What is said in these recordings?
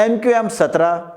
MQM 17,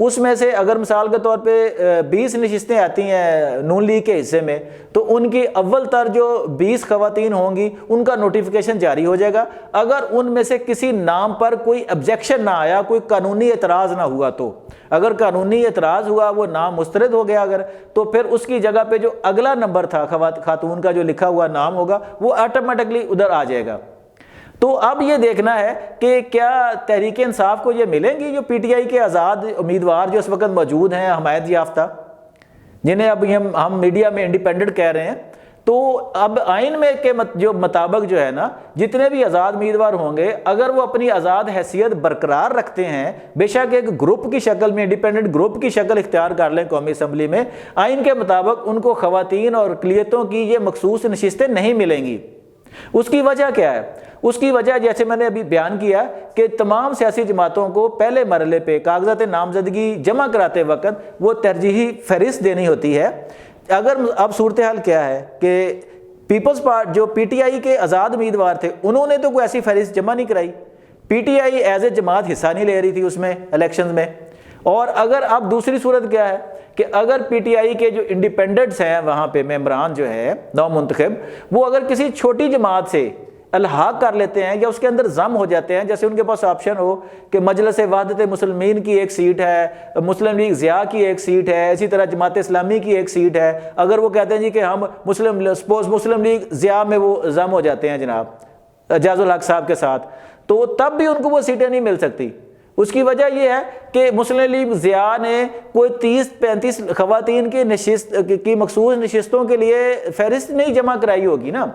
اس میں سے اگر مثال کے طور پہ 20 نشستیں آتی ہیں نون لیگ کے حصے میں تو ان کی اول تر جو 20 خواتین ہوں گی ان کا نوٹیفیکیشن جاری ہو جائے گا. اگر ان میں سے کسی نام پر کوئی آبجیکشن نہ آیا, کوئی قانونی اعتراض نہ ہوا, تو اگر قانونی اعتراض ہوا, وہ نام مسترد ہو گیا اگر, تو پھر اس کی جگہ پہ جو اگلا نمبر تھا خاتون کا جو لکھا ہوا نام ہوگا وہ آٹومیٹکلی ادھر آ جائے گا. تو اب یہ دیکھنا ہے کہ کیا تحریک انصاف کو یہ ملیں گی جو پی ٹی آئی کے آزاد امیدوار جو اس وقت موجود ہیں حمایت یافتہ, جنہیں اب ہم میڈیا میں انڈیپینڈنٹ کہہ رہے ہیں. تو اب آئین میں کے جو مطابق جو ہے نا, جتنے بھی آزاد امیدوار ہوں گے اگر وہ اپنی آزاد حیثیت برقرار رکھتے ہیں, بے شک ایک گروپ کی شکل میں, انڈیپینڈنٹ گروپ کی شکل اختیار کر لیں قومی اسمبلی میں, آئین کے مطابق ان کو خواتین اور اقلیتوں کی یہ مخصوص نشستیں نہیں ملیں گی. اس کی وجہ کیا ہے؟ اس کی وجہ جیسے میں نے ابھی بیان کیا کہ تمام سیاسی جماعتوں کو پہلے مرحلے پہ کاغذات نامزدگی جمع کراتے وقت وہ ترجیحی فہرست دینی ہوتی ہے. اگر اب صورتحال کیا ہے کہ پیپلز پارٹی جو پی ٹی آئی کے آزاد امیدوار تھے انہوں نے تو کوئی ایسی فہرست جمع نہیں کرائی, P T I as a جماعت حصہ نہیں لے رہی تھی اس میں الیکشنز میں. اور اگر اب دوسری صورت کیا ہے کہ اگر پی ٹی آئی کے جو انڈیپینڈنٹس ہیں وہاں پہ ممبران جو ہے نو منتخب, وہ اگر کسی چھوٹی جماعت سے الحاق کر لیتے ہیں یا اس کے اندر ضم ہو جاتے ہیں, جیسے ان کے پاس آپشن ہو کہ مجلس وحدت مسلمین کی ایک سیٹ ہے, مسلم لیگ ضیاء کی ایک سیٹ ہے, اسی طرح جماعت اسلامی کی ایک سیٹ ہے, اگر وہ کہتے ہیں جی کہ ہم مسلم لیگ ضیاء میں وہ ضم ہو جاتے ہیں جناب اعجاز الحق صاحب کے ساتھ, تو تب بھی ان کو وہ سیٹیں نہیں مل سکتی. اس کی وجہ یہ ہے کہ مسلم لیگ ضیاء نے کوئی 30-35 خواتین کی مخصوص نشستوں کے لیے فہرست نہیں جمع کرائی ہوگی نا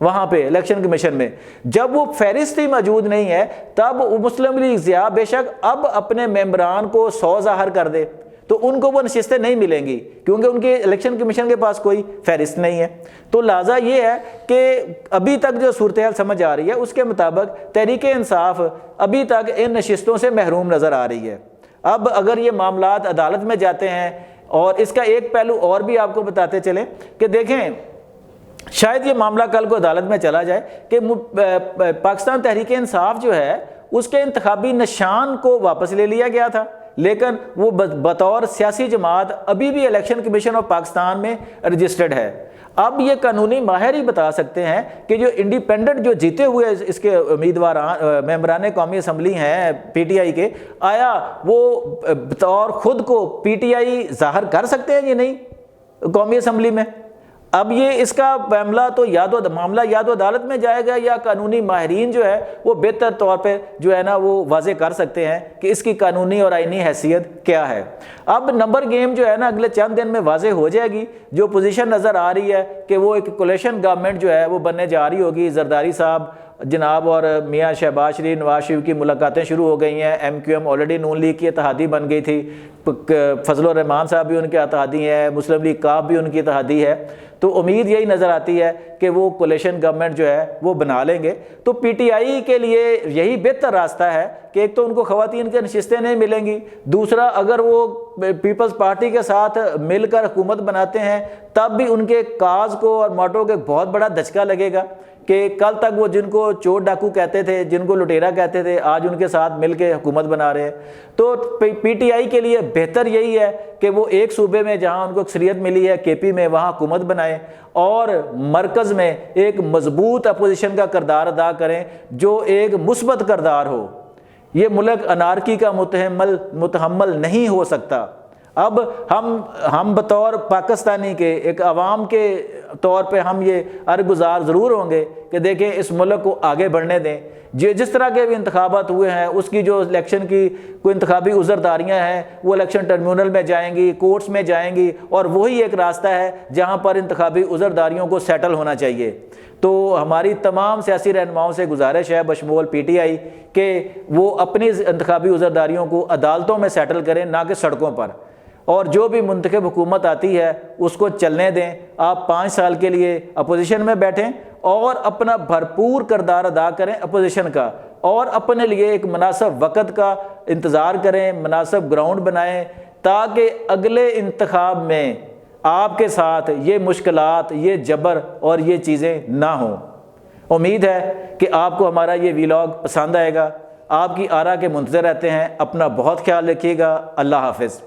وہاں پہ الیکشن کمیشن میں. جب وہ فہرست ہی موجود نہیں ہے تب مسلم لیگ ضیاء بے شک اب اپنے ممبران کو 100 ظاہر کر دے تو ان کو وہ نشستیں نہیں ملیں گی, کیونکہ ان کے الیکشن کمیشن کے پاس کوئی فہرست نہیں ہے. تو لہٰذا یہ ہے کہ ابھی تک جو صورتحال سمجھ آ رہی ہے اس کے مطابق تحریک انصاف ابھی تک ان نشستوں سے محروم نظر آ رہی ہے. اب اگر یہ معاملات عدالت میں جاتے ہیں, اور اس کا ایک پہلو اور بھی آپ کو بتاتے چلیں کہ دیکھیں شاید یہ معاملہ کل کو عدالت میں چلا جائے کہ پاکستان تحریک انصاف جو ہے اس کے انتخابی نشان کو واپس لے لیا گیا تھا, لیکن وہ بطور سیاسی جماعت ابھی بھی الیکشن کمیشن آف پاکستان میں رجسٹرڈ ہے. اب یہ قانونی ماہر ہی بتا سکتے ہیں کہ جو انڈیپینڈنٹ جو جیتے ہوئے اس کے امیدوار ممبران قومی اسمبلی ہیں پی ٹی آئی کے, آیا وہ بطور خود کو پی ٹی آئی ظاہر کر سکتے ہیں یا نہیں قومی اسمبلی میں؟ اب یہ اس کا معاملہ یا تو عدالت میں جائے گا یا قانونی ماہرین جو ہے وہ بہتر طور پہ جو ہے نا وہ واضح کر سکتے ہیں کہ اس کی قانونی اور آئینی حیثیت کیا ہے. اب نمبر گیم جو ہے نا اگلے چند دن میں واضح ہو جائے گی. جو پوزیشن نظر آ رہی ہے کہ وہ ایک کولیشن گورنمنٹ جو ہے وہ بننے جا رہی ہوگی, زرداری صاحب جناب اور میاں شہباز شریف نواز شریف کی ملاقاتیں شروع ہو گئی ہیں, M Q M already Noon League کی اتحادی بن گئی تھی, فضل الرحمان صاحب بھی ان کے اتحادی ہیں, مسلم لیگ کاف بھی ان کی اتحادی ہے. تو امید یہی نظر آتی ہے کہ وہ کولیشن گورنمنٹ جو ہے وہ بنا لیں گے. تو پی ٹی آئی کے لیے یہی بہتر راستہ ہے کہ ایک تو ان کو خواتین کے نشستیں نہیں ملیں گی, دوسرا اگر وہ پیپلز پارٹی کے ساتھ مل کر حکومت بناتے ہیں تب بھی ان کے کاز کو اور موٹو کے بہت بڑا دھچکا لگے گا کہ کل تک وہ جن کو چور ڈاکو کہتے تھے, جن کو لٹیرا کہتے تھے, آج ان کے ساتھ مل کے حکومت بنا رہے ہیں. تو پی ٹی آئی کے لیے بہتر یہی ہے کہ وہ ایک صوبے میں جہاں ان کو اکثریت ملی ہے کے پی میں وہاں حکومت بنائیں اور مرکز میں ایک مضبوط اپوزیشن کا کردار ادا کریں جو ایک مثبت کردار ہو. یہ ملک انارکی کا متحمل نہیں ہو سکتا. اب ہم بطور پاکستانی کے ایک عوام کے طور پہ ہم یہ ارگزار ضرور ہوں گے کہ دیکھیں اس ملک کو آگے بڑھنے دیں. جس طرح کے بھی انتخابات ہوئے ہیں اس کی جو الیکشن کی کوئی انتخابی عذرداریاں ہیں وہ الیکشن ٹربیونل میں جائیں گی, کورٹس میں جائیں گی, اور وہی ایک راستہ ہے جہاں پر انتخابی عذرداریوں کو سیٹل ہونا چاہیے. تو ہماری تمام سیاسی رہنماؤں سے گزارش ہے بشمول پی ٹی آئی کہ وہ اپنی انتخابی عذرداریوں کو عدالتوں میں سیٹل کریں نہ کہ سڑکوں پر, اور جو بھی منتخب حکومت آتی ہے اس کو چلنے دیں. آپ 5 سال کے لیے اپوزیشن میں بیٹھیں اور اپنا بھرپور کردار ادا کریں اپوزیشن کا, اور اپنے لیے ایک مناسب وقت کا انتظار کریں, مناسب گراؤنڈ بنائیں تاکہ اگلے انتخاب میں آپ کے ساتھ یہ مشکلات, یہ جبر اور یہ چیزیں نہ ہوں. امید ہے کہ آپ کو ہمارا یہ ویلاگ پسند آئے گا. آپ کی آرا کے منتظر رہتے ہیں۔ اپنا بہت خیال رکھیے گا۔ اللہ حافظ۔